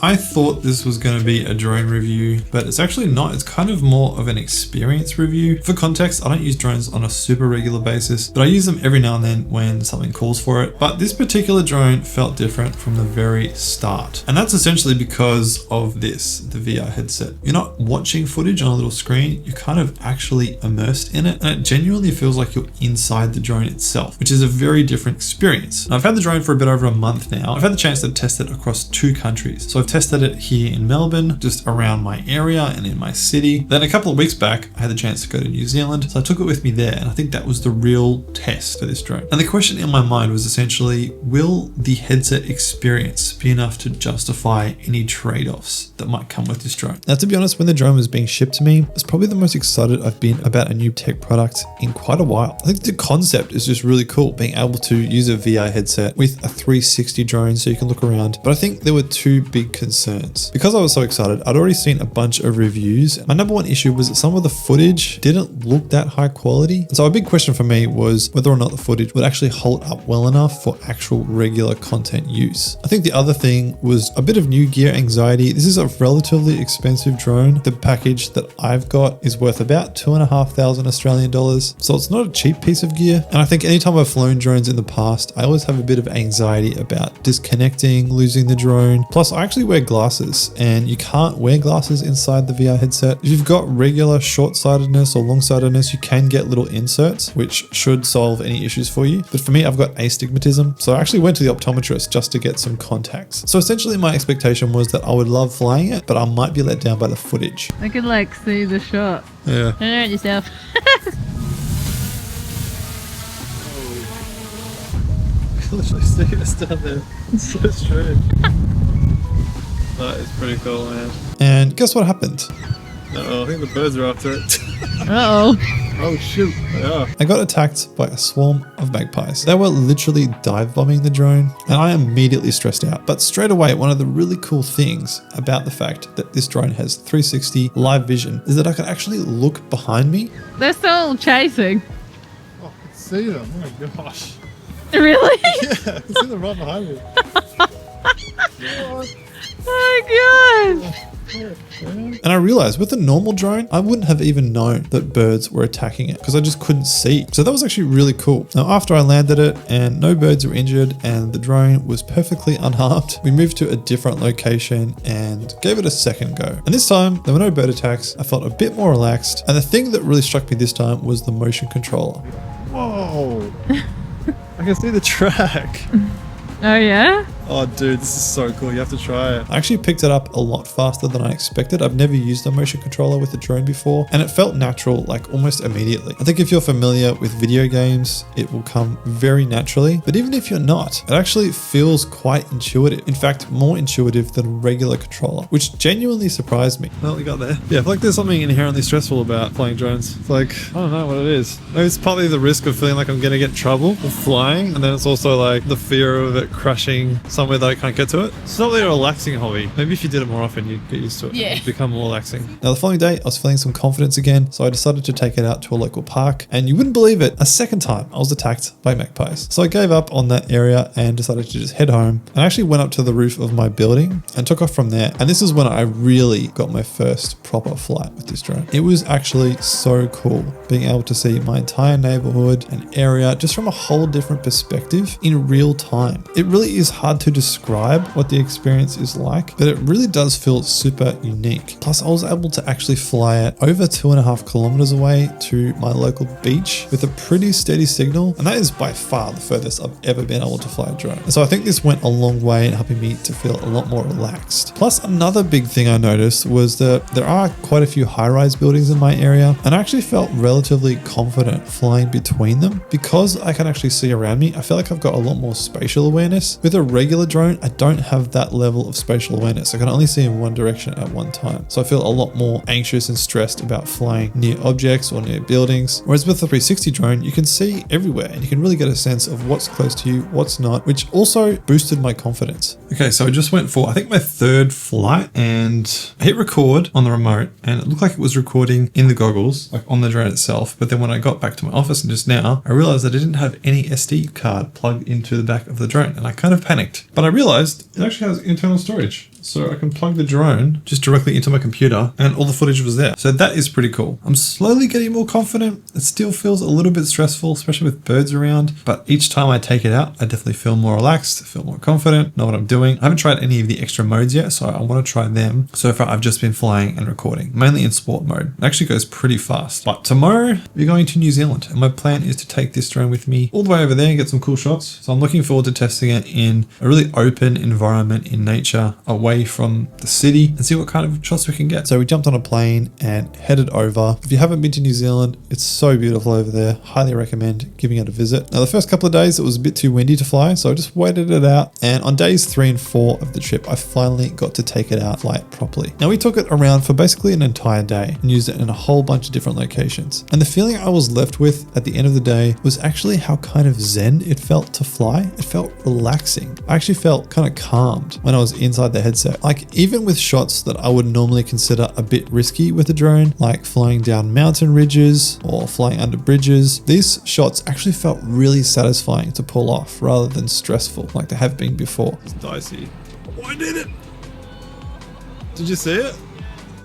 I thought this was going to be a drone review, but it's actually not. It's kind of more of an experience review. For context, I don't use drones on a super regular basis, but I use them every now and then when something calls for it. But this particular drone felt different from the very start. And that's essentially because of this, the VR headset. You're not watching footage on a little screen, you're kind of actually immersed in it. And it genuinely feels like you're inside the drone itself, which is a very different experience. And I've had the drone for a bit over a month now. I've had the chance to test it across 2 countries. So I've tested it here in Melbourne, just around my area and in my city. Then a couple of weeks back, I had the chance to go to New Zealand. So I took it with me there. And I think that was the real test for this drone. And the question in my mind was essentially, will the headset experience be enough to justify any trade-offs that might come with this drone? Now, to be honest, when the drone was being shipped to me, it's probably the most excited I've been about a new tech product in quite a while. I think the concept is just really cool, being able to use a VR headset with a 360 drone so you can look around. But I think there were 2 big concerns. Because I was so excited, I'd already seen a bunch of reviews. My number one issue was that some of the footage didn't look that high quality. And so a big question for me was whether or not the footage would actually hold up well enough for actual regular content use. I think the other thing was a bit of new gear anxiety. This is a relatively expensive drone. The package that I've got is worth about 2,500 Australian dollars. So it's not a cheap piece of gear. And I think anytime I've flown drones in the past, I always have a bit of anxiety about disconnecting, losing the drone. Plus I actually wear glasses and you can't wear glasses inside the VR headset. If you've got regular short-sightedness or long-sightedness, you can get little inserts, which should solve any issues for you. But for me, I've got astigmatism. So I actually went to the optometrist just to get some contacts. So essentially my expectation was that I would love flying it, but I might be let down by the footage. I could like see the shot. Yeah. Don't hurt yourself. Literally see us down there. It's so strange. That is pretty cool, man. And guess what happened? Uh-oh, I think the birds are after it. Uh-oh. Oh shoot, they are. I got attacked by a swarm of magpies. They were literally dive bombing the drone and I immediately stressed out. But straight away, one of the really cool things about the fact that this drone has 360 live vision is that I could actually look behind me. They're still chasing. Oh, I can see them. Oh my gosh. Really? Yeah, I can see them right behind me. Oh my god. And I realized with a normal drone, I wouldn't have even known that birds were attacking it because I just couldn't see. So that was actually really cool. Now, after I landed it and no birds were injured and the drone was perfectly unharmed, we moved to a different location and gave it a second go. And this time there were no bird attacks. I felt a bit more relaxed. And the thing that really struck me this time was the motion controller. Whoa. I can see the track. Oh yeah? Oh dude, this is so cool. You have to try it. I actually picked it up a lot faster than I expected. I've never used a motion controller with a drone before and it felt natural like almost immediately. I think if you're familiar with video games, it will come very naturally. But even if you're not, it actually feels quite intuitive. In fact, more intuitive than a regular controller, which genuinely surprised me. Well, we got there. Yeah, I feel like there's something inherently stressful about flying drones. It's like, I don't know what it is. Maybe it's partly the risk of feeling like I'm going to get in trouble with flying. And then it's also like the fear of it crashing somewhere that I can't get to it. It's not really a relaxing hobby. Maybe if you did it more often, you'd get used to it. Yeah. It'd become more relaxing. Now, the following day, I was feeling some confidence again, so I decided to take it out to a local park. And you wouldn't believe it, a second time I was attacked by magpies. So I gave up on that area and decided to just head home. And I actually went up to the roof of my building and took off from there. And this is when I really got my first proper flight with this drone. It was actually so cool being able to see my entire neighborhood and area just from a whole different perspective in real time. It really is hard to describe what the experience is like, but it really does feel super unique. Plus, I was able to actually fly it over 2.5 kilometers away to my local beach with a pretty steady signal. And that is by far the furthest I've ever been able to fly a drone. And so I think this went a long way in helping me to feel a lot more relaxed. Plus, another big thing I noticed was that there are quite a few high-rise buildings in my area, and I actually felt relatively confident flying between them. Because I can actually see around me, I feel like I've got a lot more spatial awareness. With a regular drone, I don't have that level of spatial awareness. I can only see in one direction at one time. So I feel a lot more anxious and stressed about flying near objects or near buildings. Whereas with the 360 drone, you can see everywhere and you can really get a sense of what's close to you, what's not, which also boosted my confidence. Okay, so I just went for, I think, my 3rd flight and I hit record on the remote and it looked like it was recording in the goggles, like on the drone itself. But then when I got back to my office and just now, I realized that I didn't have any SD card plugged into the back of the drone and I kind of panicked. perfect. But I realized it actually has internal storage. So I can plug the drone just directly into my computer and all the footage was there. So that is pretty cool. I'm slowly getting more confident. It still feels a little bit stressful, especially with birds around. But each time I take it out, I definitely feel more relaxed, feel more confident, know what I'm doing. I haven't tried any of the extra modes yet, so I want to try them. So far, I've just been flying and recording, mainly in sport mode. It actually goes pretty fast. But tomorrow, we're going to New Zealand. And my plan is to take this drone with me all the way over there and get some cool shots. So I'm looking forward to testing it in a really open environment in nature, away from the city, and see what kind of shots we can get. So we jumped on a plane and headed over. If you haven't been to New Zealand, it's so beautiful over there. Highly recommend giving it a visit. Now the first couple of days it was a bit too windy to fly, so I just waited it out, and on days 3 and 4 of the trip I finally got to take it out, fly it properly. Now we took it around for basically an entire day and used it in a whole bunch of different locations, and the feeling I was left with at the end of the day was actually how kind of zen it felt to fly. It felt relaxing. I actually felt kind of calmed when I was inside the headset. Like even with shots that I would normally consider a bit risky with a drone, like flying down mountain ridges or flying under bridges, these shots actually felt really satisfying to pull off rather than stressful like they have been before. It's dicey. Oh, I did it! Did you see it?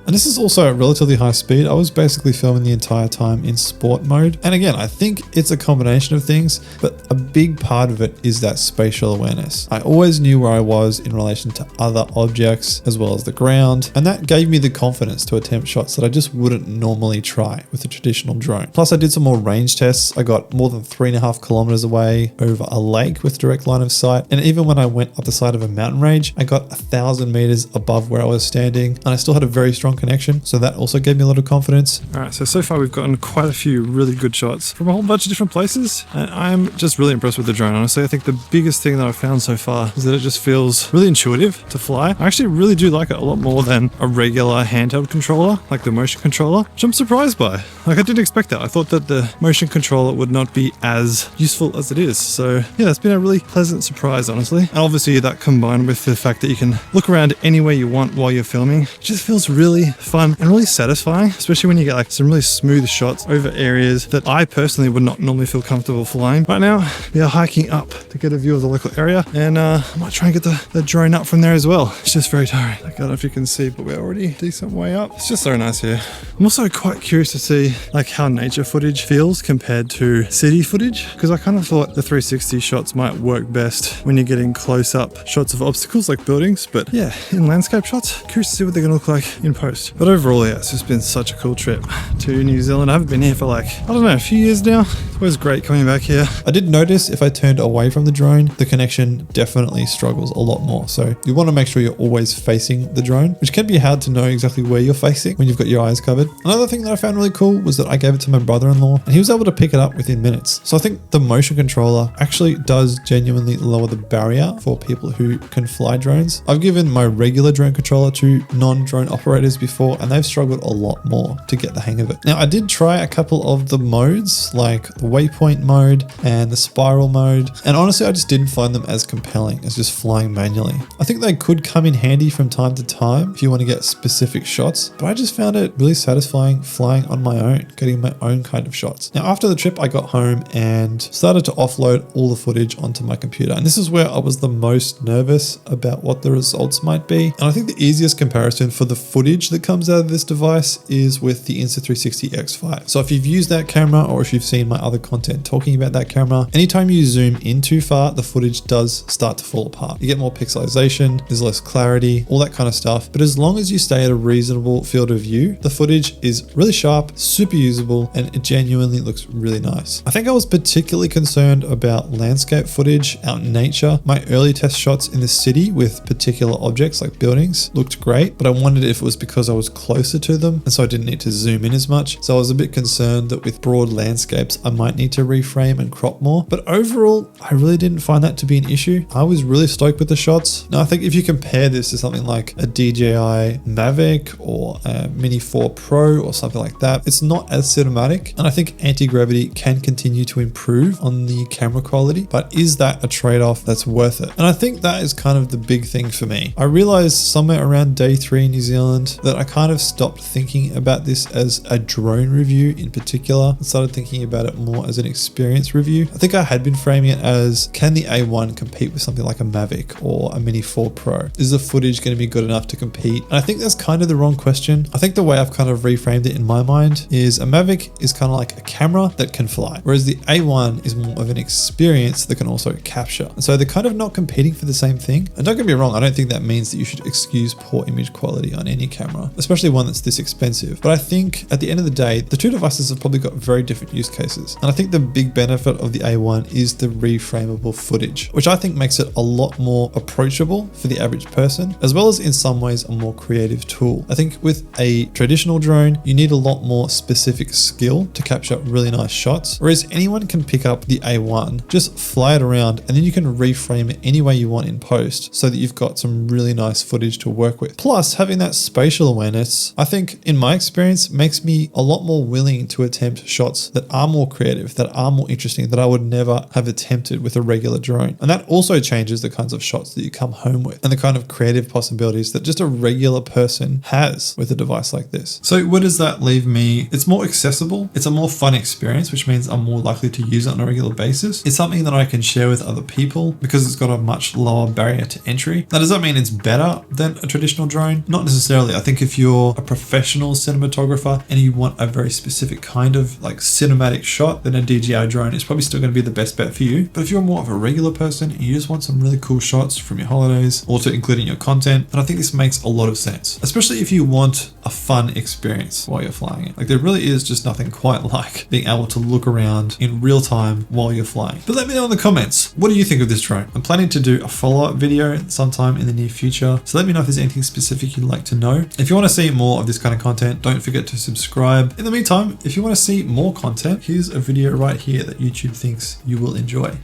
And this is also at relatively high speed. I was basically filming the entire time in sport mode. And again, I think it's a combination of things, but a big part of it is that spatial awareness. I always knew where I was in relation to other objects as well as the ground. And that gave me the confidence to attempt shots that I just wouldn't normally try with a traditional drone. Plus I did some more range tests. I got more than 3.5 kilometers away over a lake with direct line of sight. And even when I went up the side of a mountain range, I got 1,000 meters above where I was standing. And I still had a very strong connection, so that also gave me a lot of confidence. All right, so far we've gotten quite a few really good shots from a whole bunch of different places, and I'm just really impressed with the drone. Honestly, I think the biggest thing that I've found so far is that it just feels really intuitive to fly. I actually really do like it a lot more than a regular handheld controller, like the motion controller, which I'm surprised by. Like I didn't expect that. I thought that the motion controller would not be as useful as it is. So yeah, it's been a really pleasant surprise, honestly. And obviously that combined with the fact that you can look around anywhere you want while you're filming, it just feels really fun and really satisfying, especially when you get like some really smooth shots over areas that I personally would not normally feel comfortable flying. Right now, we are hiking up to get a view of the local area, and I might try and get the drone up from there as well. It's just very tiring. I don't know if you can see, but we're already a decent way up. It's just so nice here. I'm also quite curious to see like how nature footage feels compared to city footage, because I kind of thought the 360 shots might work best when you're getting close up shots of obstacles like buildings, but yeah, in landscape shots, curious to see what they're gonna look like in post. But overall, yeah, it's just been such a cool trip to New Zealand. I haven't been here for like, I don't know, a few years now. It's always great coming back here. I did notice if I turned away from the drone, the connection definitely struggles a lot more. So you want to make sure you're always facing the drone, which can be hard to know exactly where you're facing when you've got your eyes covered. Another thing that I found really cool was that I gave it to my brother-in-law and he was able to pick it up within minutes. So I think the motion controller actually does genuinely lower the barrier for people who can fly drones. I've given my regular drone controller to non-drone operators before, and they've struggled a lot more to get the hang of it. Now I did try a couple of the modes like the waypoint mode and the spiral mode, and honestly I just didn't find them as compelling as just flying manually. I think they could come in handy from time to time if you want to get specific shots, but I just found it really satisfying flying on my own, getting my own kind of shots. Now after the trip I got home and started to offload all the footage onto my computer, and this is where I was the most nervous about what the results might be. And I think the easiest comparison for the footage that comes out of this device is with the Insta360 X5. So if you've used that camera or if you've seen my other content talking about that camera, anytime you zoom in too far, the footage does start to fall apart. You get more pixelization, there's less clarity, all that kind of stuff. But as long as you stay at a reasonable field of view, the footage is really sharp, super usable, and it genuinely looks really nice. I think I was particularly concerned about landscape footage out in nature. My early test shots in the city with particular objects like buildings looked great, but I wondered if it was because I was closer to them and so I didn't need to zoom in as much. So I was a bit concerned that with broad landscapes I might need to reframe and crop more, but overall I really didn't find that to be an issue. I was really stoked with the shots. Now I think if you compare this to something like a DJI Mavic or a Mini 4 Pro or something like that, it's not as cinematic, and I think Antigravity can continue to improve on the camera quality, but is that a trade-off that's worth it? And I think that is kind of the big thing for me. I realized somewhere around day 3 in New Zealand that that I kind of stopped thinking about this as a drone review in particular and started thinking about it more as an experience review. I think I had been framing it as, can the A1 compete with something like a Mavic or a Mini 4 Pro? Is the footage going to be good enough to compete? And I think that's kind of the wrong question. I think the way I've kind of reframed it in my mind is a Mavic is kind of like a camera that can fly, whereas the A1 is more of an experience that can also capture. And so they're kind of not competing for the same thing. And don't get me wrong, I don't think that means that you should excuse poor image quality on any camera, especially one that's this expensive. But I think at the end of the day, the two devices have probably got very different use cases. And I think the big benefit of the A1 is the reframable footage, which I think makes it a lot more approachable for the average person, as well as in some ways a more creative tool. I think with a traditional drone, you need a lot more specific skill to capture really nice shots, whereas anyone can pick up the A1, just fly it around, and then you can reframe it any way you want in post so that you've got some really nice footage to work with. Plus, having that spatial awareness, I think in my experience, makes me a lot more willing to attempt shots that are more creative, that are more interesting, that I would never have attempted with a regular drone. And that also changes the kinds of shots that you come home with and the kind of creative possibilities that just a regular person has with a device like this. So where does that leave me? It's more accessible. It's a more fun experience, which means I'm more likely to use it on a regular basis. It's something that I can share with other people because it's got a much lower barrier to entry. Now, does that mean it's better than a traditional drone? Not necessarily. I think if you're a professional cinematographer and you want a very specific kind of like cinematic shot, then a DJI drone is probably still going to be the best bet for you. But if you're more of a regular person and you just want some really cool shots from your holidays or to include in your content, then I think this makes a lot of sense, especially if you want a fun experience while you're flying it. Like there really is just nothing quite like being able to look around in real time while you're flying. But let me know in the comments, what do you think of this drone? I'm planning to do a follow-up video sometime in the near future. So let me know if there's anything specific you'd like to know. If you want to see more of this kind of content, don't forget to subscribe. In the meantime, if you want to see more content, here's a video right here that YouTube thinks you will enjoy.